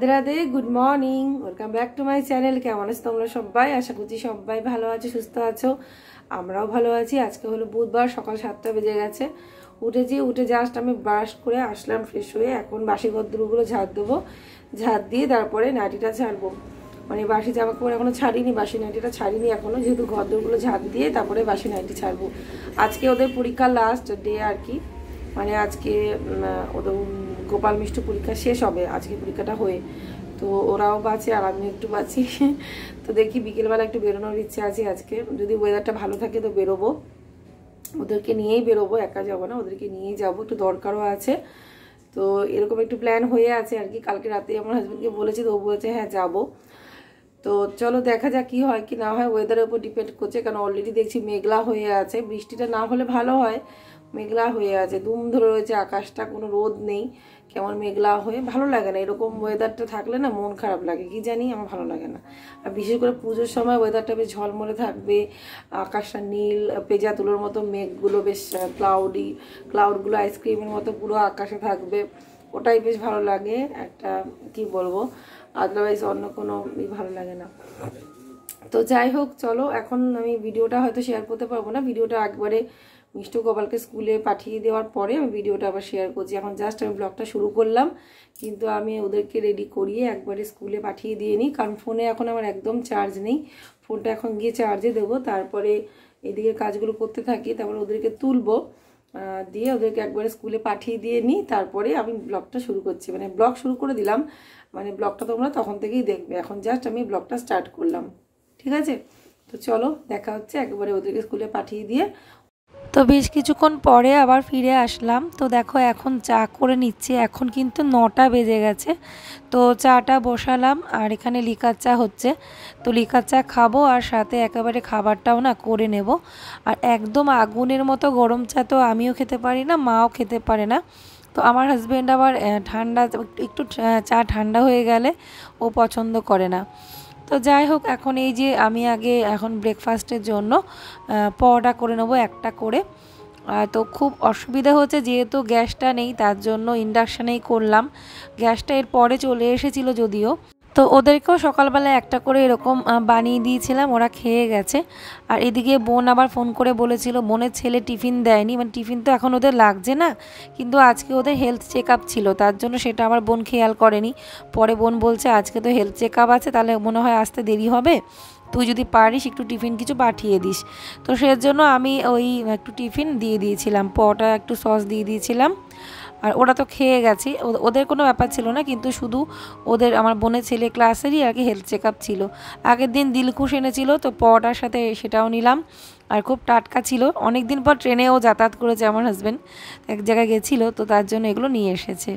Radhe Radhe, good morning, welcome back to my channel. কেমন আছো তোমরা সবাই? আশা করছি সবাই ভালো আছো, সুস্থ আছো। আমরাও ভালো আছি। আজকে হলো বুধবার, সকাল 7টা বেজে গেছে। উঠে জাস্ট আমি ব্রাশ করে আসলাম ফ্রেশ হয়ে। এখন বাসি গদ্রগুলো ঝাড় দেবো, ঝাড় দিয়ে তারপরে নাইটিটা ছাড়বো। মানে বাসি জামা কাপড় এখনো ছাড়িনি, বাসি নাইটিটা ছাড়িনি এখনো, যেহেতু গদ্রগুলো ঝাড় দিয়ে তারপরে বাসি নাইটি ছাড়বো। আজকে ওদের পরীক্ষার লাস্ট ডে আর কি, মানে আজকে ওদের গোপাল মিষ্টি পরীক্ষা শেষ হবে আজকে পরীক্ষাটা হয়ে, তো ওরাও বাঁচে আর আমি একটু বাঁচি। তো দেখি বিকেলবেলা একটু বেরোনোর ইচ্ছে আছে আজকে, যদি ওয়েদারটা ভালো থাকে তো বেরোবো। ওদেরকে নিয়েই বেরোবো, একা যাবো না, ওদেরকে নিয়েই যাবো, একটু দরকারও আছে। তো এরকম একটু প্ল্যান হয়ে আছে আর কি। কালকে রাতে আমার হাজব্যান্ডকে বলেছি, তো ও বলেছে হ্যাঁ যাবো। তো চলো দেখা যাক কি হয় কি না হয়, ওয়েদারের উপর ডিপেন্ড করছে। কারণ অলরেডি দেখছি মেঘলা হয়ে আছে, বৃষ্টিটা না হলে ভালো হয়। মেঘলা হয়ে আছে, দুম ধরে রয়েছে আকাশটা, কোনো রোদ নেই, কেমন মেঘলা হয়ে ভালো লাগে না। এরকম ওয়েদারটা থাকলে না মন খারাপ লাগে, কি জানি আমার ভালো লাগে না। আর বিশেষ করে পুজোর সময় ওয়েদারটা বেশ ঝলমলে থাকবে, আকাশটা নীল, পেঁজা তুলোর মতো মেঘগুলো বেশ ক্লাউডগুলো আইসক্রিমের মতো পুরো আকাশে থাকবে, ওটাই বেশ ভালো লাগে একটা, কি বলবো, আদারওয়াইজ অন্য কোনো ভালো লাগে না। তো যাই হোক, চলো এখন আমি ভিডিওটা হয়তো শেয়ার করতে পারবো না, ভিডিওটা একবারে মিষ্টু গোপালকে স্কুলে পাঠিয়ে দেওয়ার পরে আমি ভিডিওটা আবার শেয়ার করছি। এখন জাস্ট আমি ব্লগটা শুরু করলাম, কিন্তু আমি ওদেরকে রেডি করিয়ে একবারে স্কুলে পাঠিয়ে দিয়ে নিই, কারণ ফোনে এখন আমার একদম চার্জ নেই। ফোনটা এখন গিয়ে চার্জে দেবো, তারপরে এদিকে কাজগুলো করতে থাকি, তারপরে ওদেরকে তুলবো, দিয়ে ওদেরকে একবারে স্কুলে পাঠিয়ে দিয়ে নিই, তারপরে আমি ব্লগটা শুরু করছি। মানে ব্লগ শুরু করে দিলাম, মানে ব্লগটা তোমরা তখন থেকেই দেখবে। এখন জাস্ট আমি ব্লগটা স্টার্ট করলাম, ঠিক আছে? তো চলো দেখা হচ্ছে একবারে ওদেরকে স্কুলে পাঠিয়ে দিয়ে। তো বেশ কিছুক্ষণ পরে আবার ফিরে আসলাম। তো দেখো এখন চা করে নিচ্ছি, এখন কিন্তু 9টা বেজে গেছে। তো চাটা বসালাম আর এখানে লিকার চা হচ্ছে, তো লিকার চা খাবো আর সাথে একেবারে খাবারটাও না করে নেব। আর একদম আগুনের মতো গরম চা তো আমিও খেতে পারি না, মাও খেতে পারে না। তো আমার হাজব্যান্ড আবার ঠান্ডা, একটু চা ঠান্ডা হয়ে গেলে ও পছন্দ করে না। তো যাই হোক, এখন এই যে আমি আগে এখন ব্রেকফাস্টের জন্য পরোটা করে নেবো একটা করে। তো খুব অসুবিধা হচ্ছে, যেহেতু গ্যাসটা নেই তার জন্য ইন্ডাকশানেই করলাম। গ্যাসটা এর পরে চলে এসেছিলো যদিও। তো ওদেরকেও সকালবেলা একটা করে এরকম বানিয়ে দিয়েছিলাম, ওরা খেয়ে গেছে। আর এদিকে বোন আবার ফোন করে বলেছিল, বোনের ছেলে টিফিন দেয়নি, মানে টিফিন তো এখন ওদের লাগছে না, কিন্তু আজকে ওদের হেলথ চেক আপ ছিল, তার জন্য সেটা আমার বোন খেয়াল করেনি। পরে বোন বলছে আজকে তো হেলথ চেক আপ আছে, তাহলে মনে হয় আসতে দেরি হবে, তুই যদি পারিস একটু টিফিন কিছু পাঠিয়ে দিস। তো সেজন্য আমি ওই একটু টিফিন দিয়ে দিয়েছিলাম, পরোটা একটু সস দিয়ে দিয়েছিলাম। আর ওরা তো খেয়ে গেছে, ওদের কোনো ব্যাপার ছিল না, কিন্তু শুধু ওদের আমার বোনের ছেলে ক্লাসেরই আর কি হেলথ চেক আপ ছিল। আগের দিন দিলকুশ এনেছিল, তো পরোটার সাথে সেটাও নিলাম। আর খুব টাটকা ছিল, অনেক দিন পর ট্রেনেও যাতায়াত করেছে আমার হাজব্যান্ড, এক জায়গায় গেছিলো, তো তার জন্য এগুলো নিয়ে এসেছে।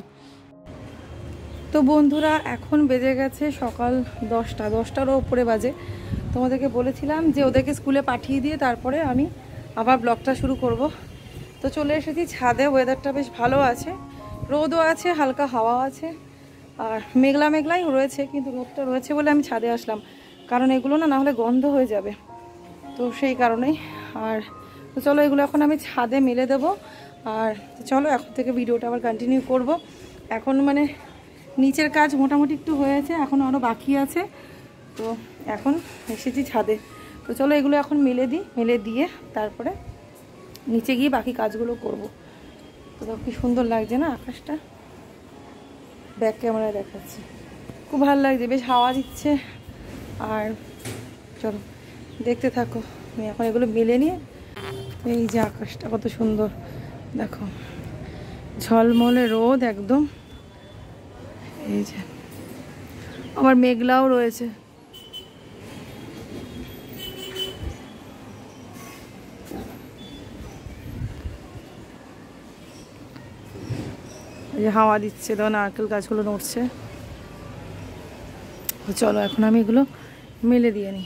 তো বন্ধুরা এখন বেজে গেছে সকাল 10টারও উপরে বাজে। তোমাদেরকে বলেছিলাম যে ওদেরকে স্কুলে পাঠিয়ে দিয়ে তারপরে আমি আবার ব্লগটা শুরু করব। তো চলে এসেছি ছাদে, ওয়েদারটা বেশ ভালো আছে, রোদও আছে, হালকা হাওয়া আছে, আর মেঘলাই রয়েছে, কিন্তু রোদটা রয়েছে বলে আমি ছাদে আসলাম, কারণ এগুলো না হলে গন্ধ হয়ে যাবে, তো সেই কারণেই। আর তো চলো এগুলো এখন আমি ছাদে মেলে দেবো। আর চলো এখন থেকে ভিডিওটা আবার কন্টিনিউ করব। এখন মানে নিচের কাজ মোটামুটি একটু হয়েছে, এখন আরও বাকি আছে, তো এখন এসেছি ছাদে। তো চলো এগুলো এখন মেলে দিয়ে তারপরে নিচে গিয়ে বাকি কাজগুলো করব। তো দেখো কি সুন্দর লাগছে না আকাশটা, ব্যাক ক্যামেরায় দেখাচ্ছি, খুব ভালো লাগছে, বেশ হাওয়া দিচ্ছে। আর চলো দেখতে থাকো, আমি এখন এগুলো মেলে নিয়ে, এই যে আকাশটা কত সুন্দর দেখো, ঝলমলে রোদ একদম, এই যে আমার মেঘলাও রয়েছে। এই যে হাওয়া দিচ্ছে, তো নারকেল গাছগুলো নড়ছে। চলো এখন আমি এগুলো মেলে দিয়ে নিই।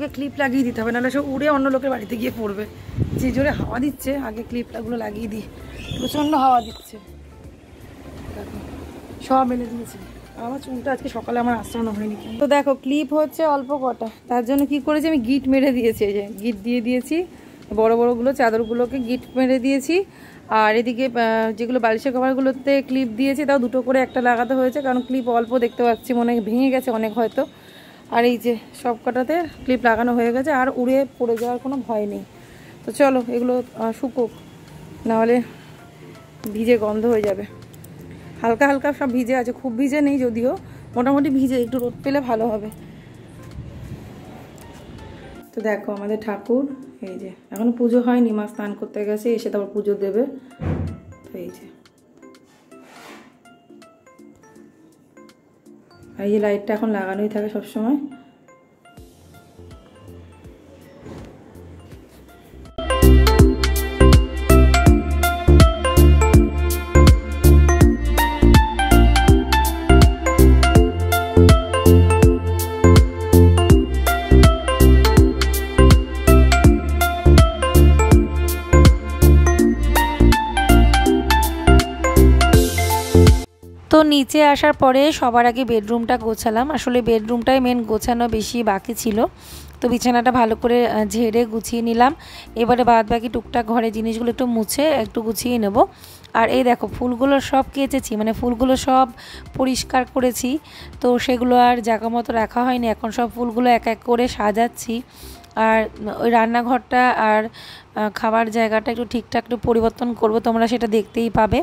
আগে ক্লিপ লাগিয়ে দিতে হবে, নাহলে সব উড়ে অন্য লোকের বাড়িতে গিয়ে পড়বে। যে জোরে হাওয়া দিচ্ছে, আগে ক্লিপগুলো লাগিয়ে দিই, প্রচণ্ড হাওয়া দিচ্ছে। দেখো সব এনে দিয়েছি। আমার চুলটা আজকে সকালে আমার আশ্রানো হয়নি। তো দেখো ক্লিপ হচ্ছে অল্প কটা, তার জন্য কি করেছি আমি গিট মেরে দিয়েছি। এই যে গিট দিয়ে দিয়েছি, বড় বড়গুলো চাদরগুলোকে গিট মেরে দিয়েছি। আর এদিকে যেগুলো বালিশের কভারগুলোতে ক্লিপ দিয়েছি, তাও দুটো করে একটা লাগাতে হয়েছে, কারণ ক্লিপ অল্প দেখতে পাচ্ছি, মনে ভেঙে গেছে অনেক হয়তো। আর এই যে সব কটাতে ক্লিপ লাগানো হয়ে গেছে, আর উড়ে পড়ে যাওয়ার কোনো ভয় নেই। তো চলো এগুলো শুকোক, নাহলে ভিজে গন্ধ হয়ে যাবে। হালকা হালকা সব ভিজে আছে, খুব ভিজে নেই যদিও, মোটামুটি ভিজে, একটু রোদ পেলে ভালো হবে। তো দেখো আমাদের ঠাকুর, এই যে এখনো পুজো হয়নি, মা স্নান করতে গেছে, এসে তারপর পুজো দেবে। তো এই যে, আর এই লাইটটা এখন লাগানোই থাকে সবসময়। তো নিচে আসার পরে সবার আগে বেডরুমটা গোছালাম। আসলে বেডরুমটাই মেন গোছানো বেশি বাকি ছিল। তো বিছানাটা ভালো করে ঝেড়ে গুছিয়ে নিলাম। এবারে বাদ বাকি টুকটাক ঘরে জিনিসগুলো একটু মুছে একটু গুছিয়ে নেব। আর এই দেখো ফুলগুলো সব কেচেছি, মানে ফুলগুলো সব পরিষ্কার করেছি। তো সেগুলো আর জায়গা মতো রাখা হয়নি, এখন সব ফুলগুলো এক এক করে সাজাচ্ছি। আর ওই রান্নাঘরটা আর খাবার জায়গাটা একটু ঠিকঠাক একটু পরিবর্তন করব, তোমরা সেটা দেখতেই পাবে।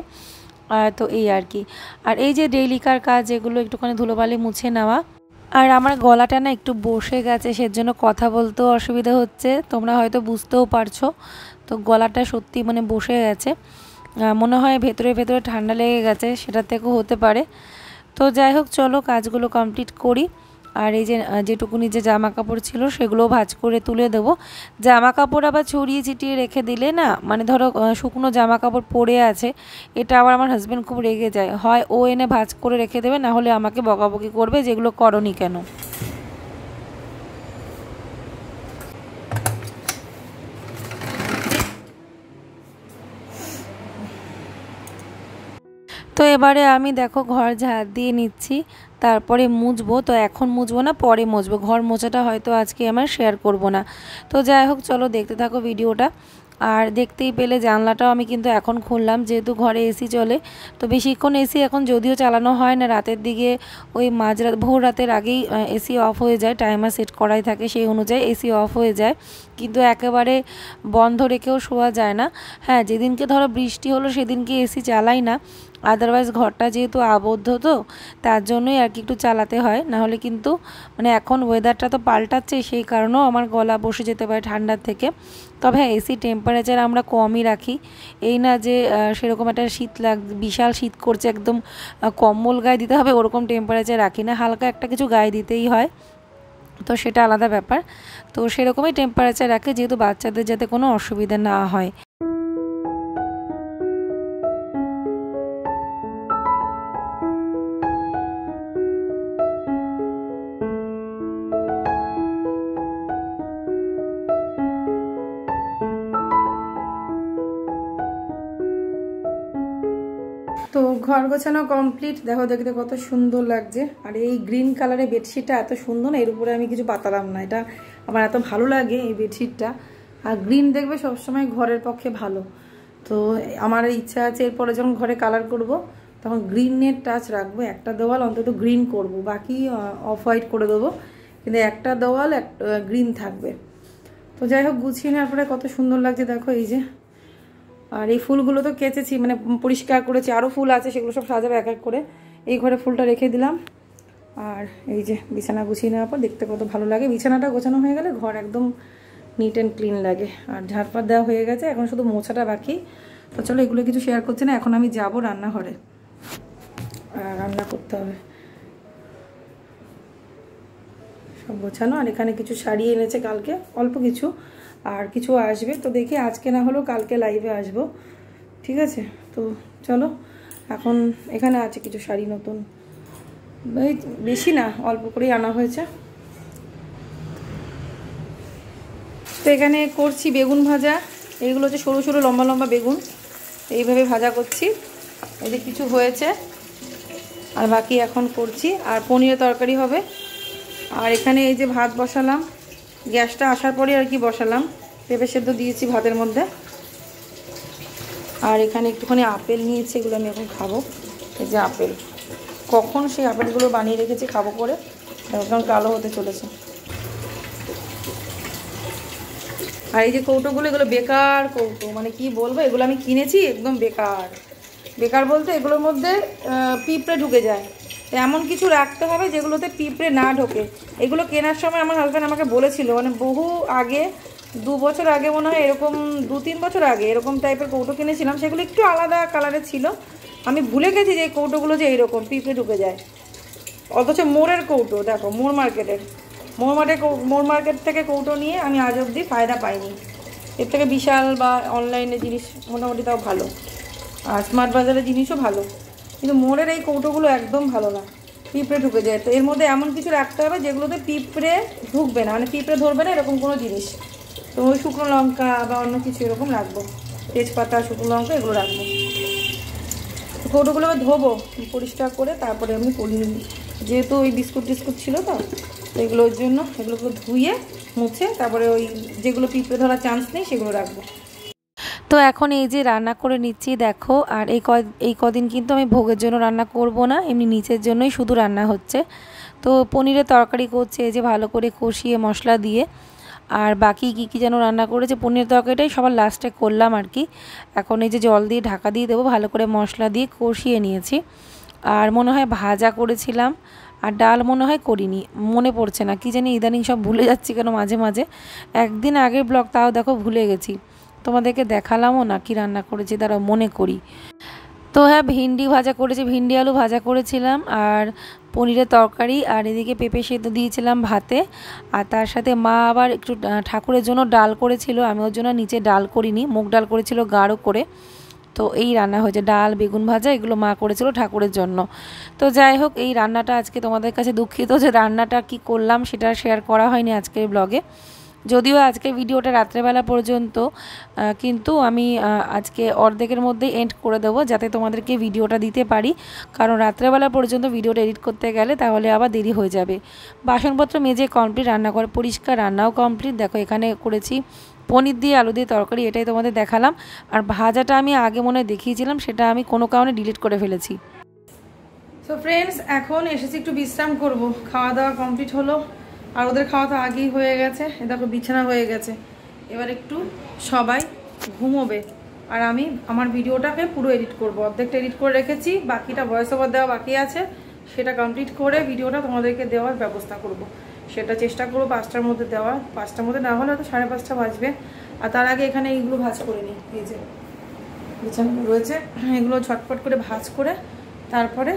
তো এই আর কি। আর এই যে ডেইলিকার কাজ, এগুলো একটুখানি ধুলোবালি মুছে নেওয়া। আর আমার গলাটা না একটু বসে গেছে, সেজন্য কথা বলতেও অসুবিধা হচ্ছে, তোমরা হয়তো বুঝতেও পারছো। তো গলাটা সত্যি মানে বসে গেছে, মনে হয় ভেতরে ভেতরে ঠান্ডা লেগে গেছে, সেটার থেকেও হতে পারে। তো যাই হোক চলো কাজগুলো কমপ্লিট করি। আর এই যে যেটুকুনি যে জামা কাপড় ছিল সেগুলো ভাঁজ করে তুলে দেবো। জামা কাপড় আবার ছড়িয়ে ছিটিয়ে রেখে দিলে না, মানে ধরো শুকনো জামা কাপড় পরে আছে, এটা আবার আমার হাজব্যান্ড খুব রেগে যায়, হয় ও এনে ভাঁজ করে রেখে দেবে, না হলে আমাকে বকাবকি করবে যেগুলো করনি কেন। তো এবারে আমি দেখো ঘর ঝাড় দিয়ে নিচ্ছি, তারপরে মুছবো। তো এখন মুছবো না, পরে মুছবো। ঘর মোছাটা হয়তো আজকে আমার শেয়ার করব না। তো যাই হোক চলো দেখতে থাকো ভিডিওটা। আর দেখতেই পেলে জানলাটাও আমি কিন্তু এখন খুললাম, যেহেতু ঘরে এসি চলে। তো বেশিক্ষণ এসি এখন যদিও চালানো হয় না, রাতের দিকে ওই মাঝরাত ভোর রাতের আগেই এসি অফ হয়ে যায়, টাইমার সেট করাই থাকে, সেই অনুযায়ী এসি অফ হয়ে যায়। কিন্তু একেবারে বন্ধ রেখেও শোয়া যায় না। হ্যাঁ, যেদিনকে ধরো বৃষ্টি হলো সেদিনকে এসি চালাই না, আদারওয়াইজ ঘরটা যেহেতু আবদ্ধ, তো তার জন্যই আর কি একটু চালাতে হয়। নাহলে কিন্তু মানে এখন ওয়েদারটা তো পাল্টাচ্ছে, সেই কারণেও আমার গলা বসে যেতে পারে ঠান্ডার থেকে। তবে হ্যাঁ, এসি টেম্পারেচার আমরা কমই রাখি, এই না যে সেরকম একটা শীত বিশাল শীত করছে একদম কম্বল গায়ে দিতে হবে ওরকম টেম্পারেচার রাখি না, হালকা একটা কিছু গায়ে দিতেই হয়, তো সেটা আলাদা ব্যাপার। তো সেরকমই টেম্পারেচার রাখে, যেহেতু বাচ্চাদের যাতে কোনো অসুবিধা না হয়। তো ঘর গোছানো কমপ্লিট, দেখো দেখতে কত সুন্দর লাগছে। আর এই গ্রিন কালারের বেডশিটটা এত সুন্দর না, এর উপরে আমি কিছু পাতালাম না, এটা আমার এত ভালো লাগে এই বেডশিটটা। আর গ্রিন দেখবে সবসময় ঘরের পক্ষে ভালো। তো আমার ইচ্ছা আছে এরপরে যখন ঘরে কালার করব তখন গ্রিনের টাচ রাখবো, একটা দেওয়াল অন্তত গ্রিন করব, বাকি অফ হোয়াইট করে দেবো, কিন্তু একটা দেওয়াল গ্রিন থাকবে। তো যাই হোক গুছিয়ে নেওয়ার পরে কত সুন্দর লাগছে দেখো এই যে। আর এই ফুলগুলো তো কেচেছি, মানে পরিষ্কার করেছি, আরও ফুল আছে সেগুলো সব সাজাবো এক এক করে। এই ঘরে ফুলটা রেখে দিলাম। আর এই যে বিছানা গুছিয়ে নেওয়ার পর দেখতে কত ভালো লাগে, বিছানাটা গোছানো হয়ে গেলে ঘর একদম নিট অ্যান্ড ক্লিন লাগে। আর ঝাড়পাট দেওয়া হয়ে গেছে, এখন শুধু মোছাটা বাকি। তো চলো এগুলো কিছু শেয়ার করছি না, এখন আমি যাব রান্নাঘরে, রান্না করতে হবে। সব গোছানো, আর এখানে কিছু শাড়ি এনেছে কালকে, অল্প কিছু, আর কিছু আসবে। তো দেখি আজকে না হলেও কালকে লাইভে আসবো, ঠিক আছে? তো চলো, এখন এখানে আছে কিছু শাড়ি নতুন, বেশি না, অল্প করেই আনা হয়েছে। তো এখানে করছি বেগুন ভাজা। এইগুলো হচ্ছে সরু সরু লম্বা লম্বা বেগুন, এইভাবে ভাজা করছি। এই যে কিছু হয়েছে, আর বাকি এখন করছি। আর পনিরের তরকারি হবে। আর এখানে এই যে ভাত বসালাম, গ্যাসটা আসার পরে আর কি বসালাম। পেঁপে সেদ্ধ দিয়েছি ভাতের মধ্যে। আর এখানে একটুখানি আপেল নিয়েছি, এগুলো আমি এখন খাবো। এই যে আপেল, কখন সেই আপেলগুলো বানিয়ে রেখেছি খাবো করে, এখন কালো হতে চলেছে। আর এই যে কৌটোগুলো, এগুলো বেকার কৌটো, মানে কি বলবো, এগুলো আমি কিনেছি একদম বেকার। বেকার বলতে এগুলোর মধ্যে পিঁপড়ে ঢুকে যায়। তো এমন কিছু রাখতে হবে যেগুলোতে পিঁপড়ে না ঢোকে। এগুলো কেনার সময় আমার হাজব্যান্ড আমাকে বলেছিল, মানে বহু আগে, 2 বছর আগে মনে হয়, এরকম 2-3 বছর আগে এরকম টাইপের কৌটো কিনেছিলাম। সেগুলো একটু আলাদা কালারের ছিল। আমি ভুলে গেছি যে এই কৌটোগুলো যে এইরকম পিঁপড়ে ঢুকে যায়। অথচ মোড়ের কৌটো, দেখো মোড় মার্কেট থেকে কৌটো নিয়ে আমি আজ অবধি ফায়দা পাইনি। এর থেকে বিশাল বা অনলাইনে জিনিস মোটামুটি তাও ভালো, আর স্মার্ট বাজারের জিনিসও ভালো, কিন্তু মোড়ের এই কৌটোগুলো একদম ভালো না, পিঁপড়ে ঢুকে যায়। তো এর মধ্যে এমন কিছু রাখতে হবে যেগুলোতে পিঁপড়ে ঢুকবে না, মানে পিঁপড়ে ধরবে না এরকম কোনো জিনিস। তো ওই শুকনো লঙ্কা বা অন্য কিছু এরকম রাখবো, তেজপাতা, শুকনো লঙ্কা এগুলো রাখবো। কৌটোগুলো ধোবো পরিষ্কার করে, তারপরে আমি পরিয়ে নিই। যেহেতু ওই বিস্কুট টিস্কুট ছিল, তো এগুলোর জন্য এগুলোকে ধুয়ে মুছে তারপরে ওই যেগুলো পিঁপড়ে ধরার চান্স নেই সেগুলো রাখবো। তো এখন এই যে রান্না করে নিচ্ছি দেখো। আর এই কদিন কিন্তু আমি ভোগের জন্য রান্না করব না, এমনি নিচের জন্যই শুধু রান্না হচ্ছে। তো পনিরের তরকারি করছে এই যে ভালো করে কষিয়ে মশলা দিয়ে। আর বাকি কী যেন রান্না করেছে, পনিরের তরকারিটাই সবার লাস্টে করলাম আর কি। এখন এই যে জল দিয়ে ঢাকা দিয়ে দেবো, ভালো করে মশলা দিয়ে কষিয়ে নিয়েছি। আর মনে হয় ভাজা করেছিলাম, আর ডাল মনে হয় করিনি, মনে পড়ছে না, কি জানি ইদানিং সব ভুলে যাচ্ছি কেন মাঝে মাঝে। একদিন আগের ব্লগ তাও দেখো ভুলে গেছি, তোমাদেরকে দেখালামও না কি রান্না করেছি, তারা মনে করি। তো হ্যাঁ, ভিন্ডি ভাজা করেছি, ভিন্ডি আলু ভাজা করেছিলাম, আর পনিরের তরকারি, আর এদিকে পেঁপে সেদ্ধ দিয়েছিলাম ভাতে। আর তার সাথে মা আবার একটু ঠাকুরের জন্য ডাল করেছিল, আমি ওর জন্য নিচে ডাল করিনি, মুগ ডাল করেছিল গাঢ় করে। তো এই রান্না হয়েছে, ডাল বেগুন ভাজা এগুলো মা করেছিল ঠাকুরের জন্য। তো যাই হোক, এই রান্নাটা আজকে তোমাদের কাছে দুঃখিত যে রান্নাটা কি করলাম সেটা শেয়ার করা হয়নি আজকের ব্লগে। যদিও আজকে ভিডিওটা রাত্রেবেলা পর্যন্ত, কিন্তু আমি আজকে অর্ধেকের মধ্যে এন্ড করে দেবো যাতে তোমাদেরকে ভিডিওটা দিতে পারি। কারণ রাত্রেবেলা পর্যন্ত ভিডিওটা এডিট করতে গেলে তাহলে আবার দেরি হয়ে যাবে। বাসনপত্র মেজে কমপ্লিট, রান্না করে পরিষ্কার, রান্নাও কমপ্লিট। দেখো এখানে করেছি পনির দিয়ে আলু দিয়ে তরকারি, এটাই তোমাদের দেখালাম। আর ভাজাটা আমি আগে মনে হয় দেখিয়েছিলাম, সেটা আমি কোনো কারণে ডিলিট করে ফেলেছি। সো ফ্রেন্ডস, এখন এসেছি একটু বিশ্রাম করব। খাওয়া দাওয়া কমপ্লিট হলো, আর ওদের খাওয়া তো আগেই হয়ে গেছে। এ দেখো বিছানা হয়ে গেছে, এবার একটু সবাই ঘুমোবে। আর আমি আমার ভিডিওটাকে পুরো এডিট করব, অর্ধেকটা এডিট করে রেখেছি, বাকিটা ভয়েস ওভার দেওয়া বাকি আছে, সেটা কমপ্লিট করে ভিডিওটা তোমাদেরকে দেওয়ার ব্যবস্থা করব। সেটা চেষ্টা করবো 5টার মধ্যে দেওয়ার, 5টার মধ্যে না হলে তো 5:30 বাজবে। আর তার আগে এখানে এইগুলো ভাজ করে নিই, এই যে বিছানা রয়েছে, এগুলো ঝটপট করে ভাজ করে তারপরে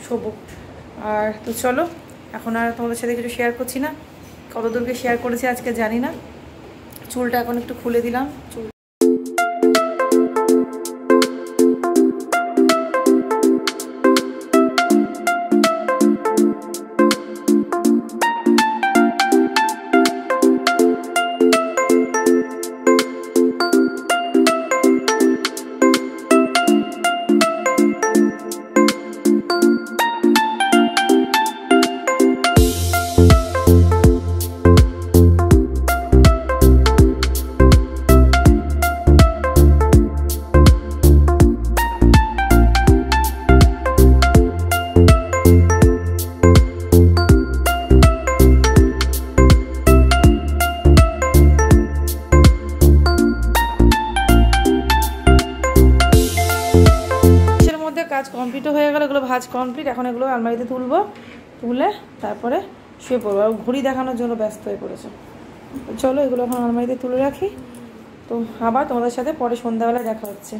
শোবো। আর তো চলো, এখন আর তোমাদের সাথে কিছু শেয়ার করছি না, কত দূরকে শেয়ার করেছি আজকে জানি না। চুলটা এখন একটু খুলে দিলাম, চুল কাজ কমপ্লিটও হয়ে গেল, এগুলো ভাজ কমপ্লিট। এখন এগুলো আলমারিতে তুলবো, তুলে তারপরে শুয়ে পড়বো। আর ঘড়ি দেখানোর জন্য ব্যস্ত হয়ে পড়েছে। চলো এগুলো এখন আলমারিতে তুলে রাখি, তো আবার তোমাদের সাথে পরে সন্ধ্যাবেলা দেখা হচ্ছে।